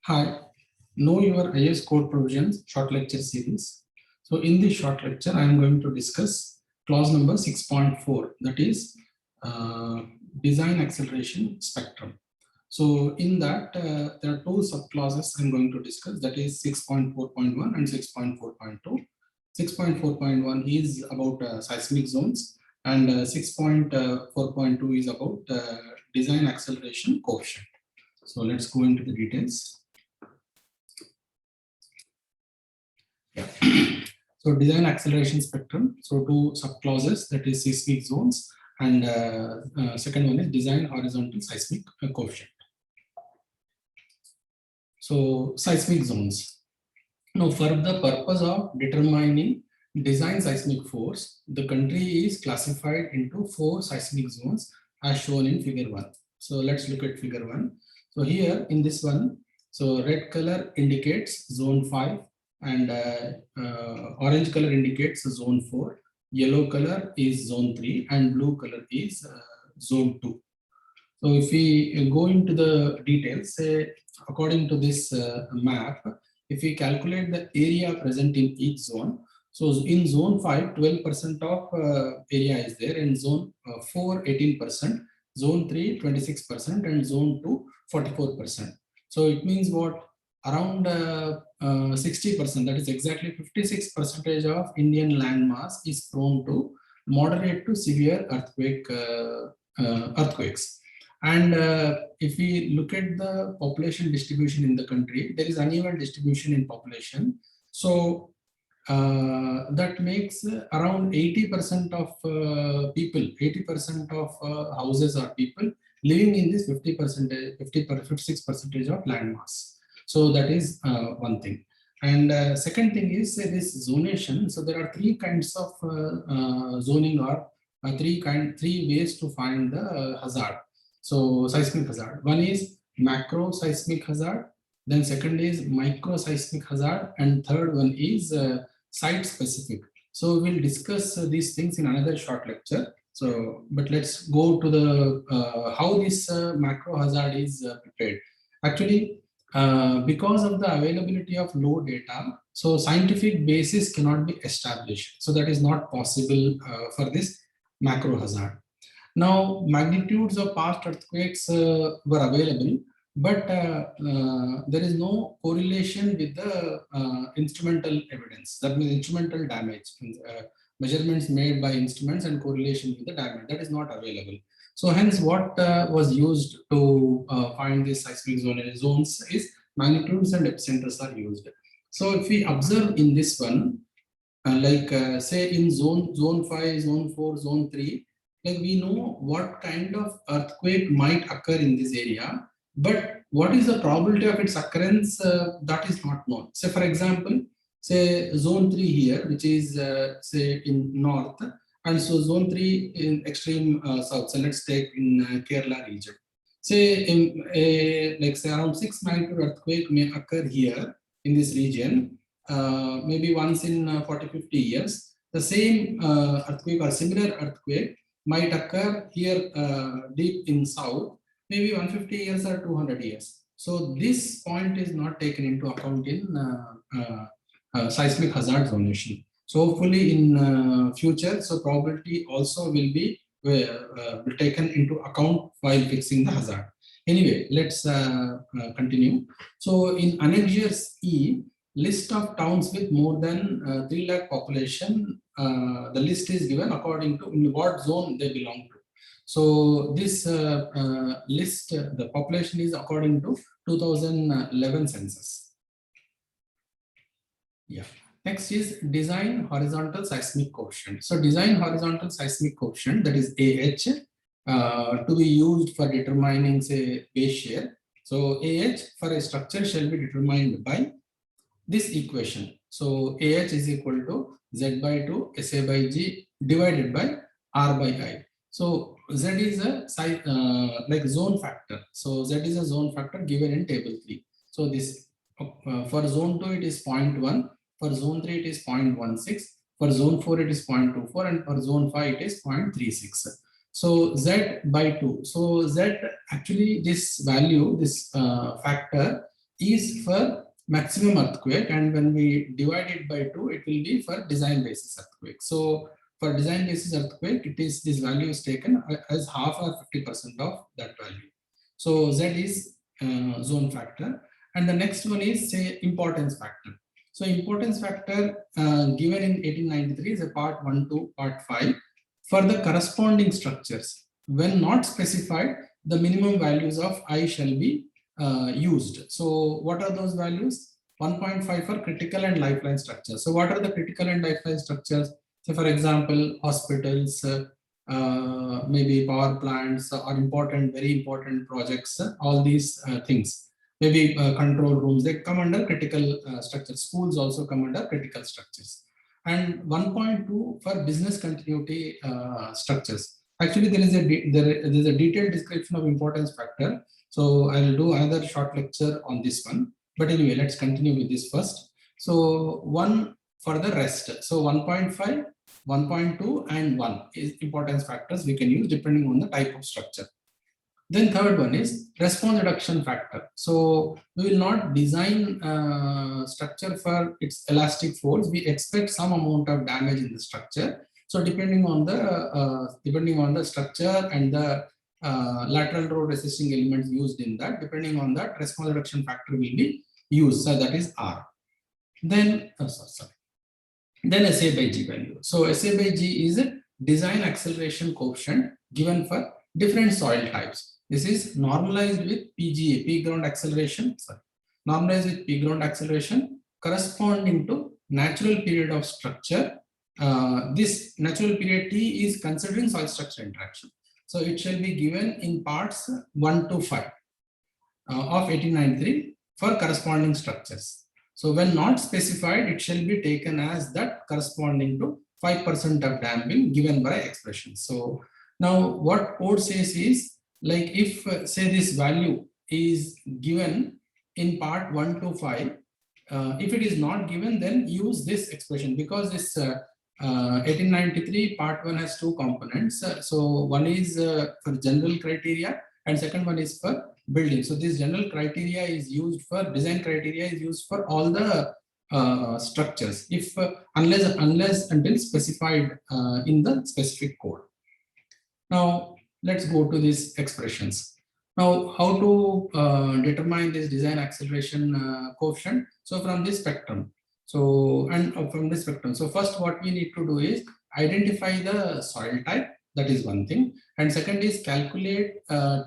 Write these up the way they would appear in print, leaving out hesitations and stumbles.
Hi, know your IS code provisions short lecture series. So in this short lecture, I am going to discuss clause number 6.4, that is design acceleration spectrum. So in that, there are two subclauses I'm going to discuss, that is 6.4.1 and 6.4.2. 6.4.1 is about seismic zones and 6.4.2 is about design acceleration coefficient. So let's go into the details. So design acceleration spectrum. So two subclauses, that is seismic zones, and second one is design horizontal seismic coefficient. So seismic zones. Now, for the purpose of determining design seismic force, the country is classified into 4 seismic zones as shown in figure 1. So let's look at figure 1. So here in this one, so red color indicates zone 5 and orange color indicates zone 4, yellow color is zone 3 and blue color is zone 2. So if we go into the details, say according to this map, if we calculate the area present in each zone, so in zone 5, 12% of area is there, in zone 4, 18%, zone 3, 26%, and zone 2, 44%. So it means what? Around 60%, that is exactly 56% of Indian landmass is prone to moderate to severe earthquakes. And if we look at the population distribution in the country, there is uneven distribution in population. So that makes around 80% of people, 80% of houses or people living in this 56% of land mass. So that is one thing. And second thing is this zonation. So there are 3 kinds of zoning or 3 ways to find the hazard. So seismic hazard. One is macro seismic hazard, then second is micro seismic hazard, and third one is site specific. So we'll discuss these things in another short lecture. So, but let's go to the how this macro hazard is prepared. Actually, because of the availability of low data, so scientific basis cannot be established. So that is not possible for this macro hazard. Now, magnitudes of past earthquakes were available, but there is no correlation with the instrumental evidence. That means instrumental damage, measurements made by instruments and correlation with the damage, that is not available. So hence what was used to find these seismic zones is magnitudes and epicenters are used. So if we observe in this one, say in zone 5, zone 4, zone 3, like we know what kind of earthquake might occur in this area, but what is the probability of its occurrence, that is not known. So for example, say zone 3 here, which is say in north, and so zone 3 in extreme south. So let's take in Kerala region. Say in like say around 6 magnitude earthquake may occur here in this region, maybe once in 40-50 years. The same earthquake or similar earthquake might occur here deep in south, maybe 150 years or 200 years. So this point is not taken into account in seismic hazard zonation. So hopefully in future, so probability also will be taken into account while fixing the hazard. Anyway, let's continue. So in Annexures E, list of towns with more than 3 lakh population, the list is given according to in what zone they belong to. So this list, the population is according to 2011 census. Yeah. Next is design horizontal seismic coefficient. So design horizontal seismic coefficient, that is AH, to be used for determining say base shear. So AH for a structure shall be determined by this equation. So AH is equal to Z by 2 SA by G divided by R by I. So Z is a like zone factor. So Z is a zone factor given in table 3. So this for zone 2 it is 0.1, for zone 3 it is 0.16, for zone 4 it is 0.24, and for zone 5 it is 0.36. So Z by 2. So Z actually this value, this factor is for maximum earthquake, and when we divide it by 2, it will be for design basis earthquake. So for design basis earthquake, it is this value is taken as half or 50% of that value. So Z is zone factor, and the next one is say importance factor. So importance factor given in 1893 is a part 1 to part 5 for the corresponding structures. When not specified, the minimum values of I shall be used. So what are those values? 1.5 for critical and lifeline structures. So what are the critical and lifeline structures? So for example, hospitals, maybe power plants or important, very important projects, all these things. Maybe control rooms, they come under critical structures. Schools also come under critical structures. And 1.2 for business continuity structures. Actually, there is a detailed description of importance factor. So I will do another short lecture on this one. But anyway, let's continue with this first. So 1 for the rest. So 1.5, 1.2 and 1 is importance factors we can use depending on the type of structure. Then third one is response reduction factor. So we will not design structure for its elastic force. We expect some amount of damage in the structure. So depending on the structure and the lateral load resisting elements used in that, depending on that, response reduction factor will be used. So that is R. Then then SA by G value. So SA by G is a design acceleration coefficient given for different soil types. This is normalized with PGA, peak ground acceleration. Normalized with peak ground acceleration corresponding to natural period of structure. This natural period T is considering soil structure interaction. So it shall be given in parts 1 to 5 of 1893 for corresponding structures. So when not specified, it shall be taken as that corresponding to 5% of damping given by expression. So now what code says is, like if say this value is given in part 1 to 5, if it is not given, then use this expression, because this 1893 part 1 has 2 components. So one is for general criteria and second one is for building. So this general criteria is used for design criteria is used for all the structures, if unless until specified in the specific code. Now let's go to these expressions. Now how to determine this design acceleration coefficient? So from this spectrum. So and from this spectrum. So first what we need to do is identify the soil type. That is one thing. And second is calculate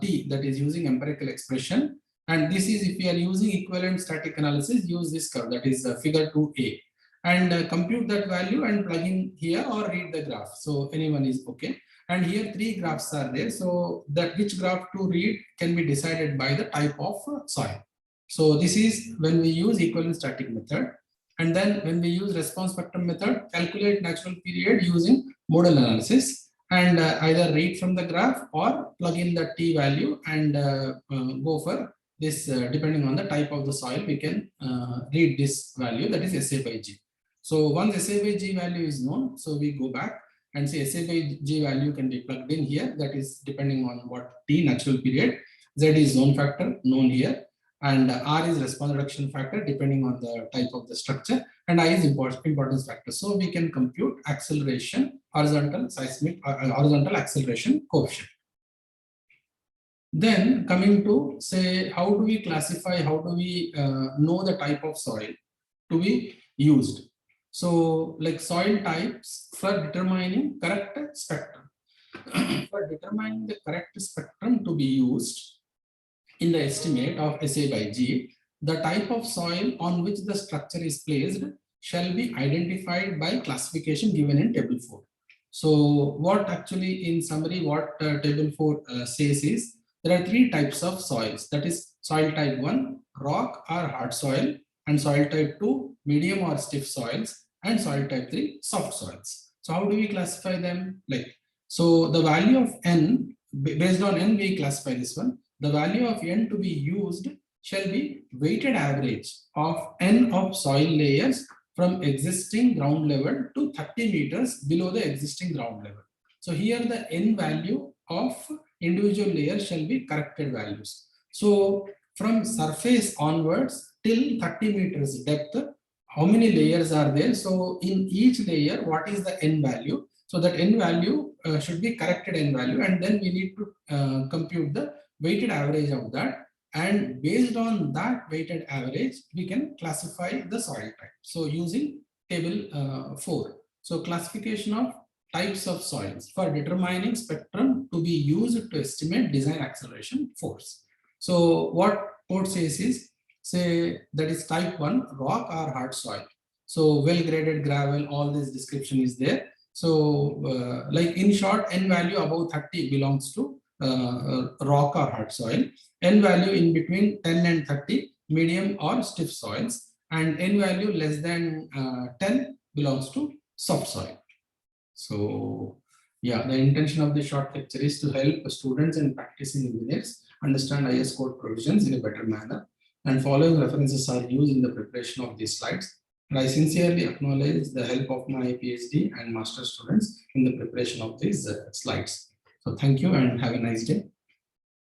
T, that is using empirical expression. And this is if we are using equivalent static analysis, use this curve, that is figure 2A. And compute that value and plug in here or read the graph. So anyone is okay. And here 3 graphs are there. So that which graph to read can be decided by the type of soil. So this is when we use equivalent static method. And then when we use response spectrum method, calculate natural period using modal analysis. And either read from the graph or plug in the T value and go for this, depending on the type of the soil, we can read this value, that is SA by G. So once SA by G value is known, so we go back and say SA by G value can be plugged in here, that is depending on what T natural period, Z is zone factor known here, and R is response reduction factor depending on the type of the structure, and I is importance factor. So we can compute acceleration, horizontal seismic horizontal acceleration coefficient. Then coming to say, how do we classify, how do we know the type of soil to be used? So like soil types for determining correct spectrum. For determining the correct spectrum to be used in the estimate of SA by G, the type of soil on which the structure is placed shall be identified by classification given in table 4. So what actually in summary what table 4 says is, there are 3 types of soils, that is soil type 1, rock or hard soil, and soil type 2, medium or stiff soils, and soil type 3, soft soils. So how do we classify them? Like, so the value of N, based on N we classify this one. The value of N to be used shall be weighted average of N of soil layers from existing ground level to 30 meters below the existing ground level. So here the N value of individual layers shall be corrected values. So from surface onwards till 30 meters depth, how many layers are there? So in each layer, what is the n value? So that n value should be corrected n value, and then we need to compute the weighted average of that. And based on that weighted average, we can classify the soil type. So using table 4. So classification of types of soils for determining spectrum to be used to estimate design acceleration force. So what code says is, say that is type 1, rock or hard soil. So well graded gravel, all this description is there. So like in short, n value above 30 belongs to rock or hard soil, n value in between 10 and 30 medium or stiff soils, and n value less than 10 belongs to soft soil. So yeah, the intention of the short lecture is to help students and practicing engineers understand IS code provisions in a better manner, and following references are used in the preparation of these slides. And I sincerely acknowledge the help of my PhD and master students in the preparation of these slides. So thank you and have a nice day.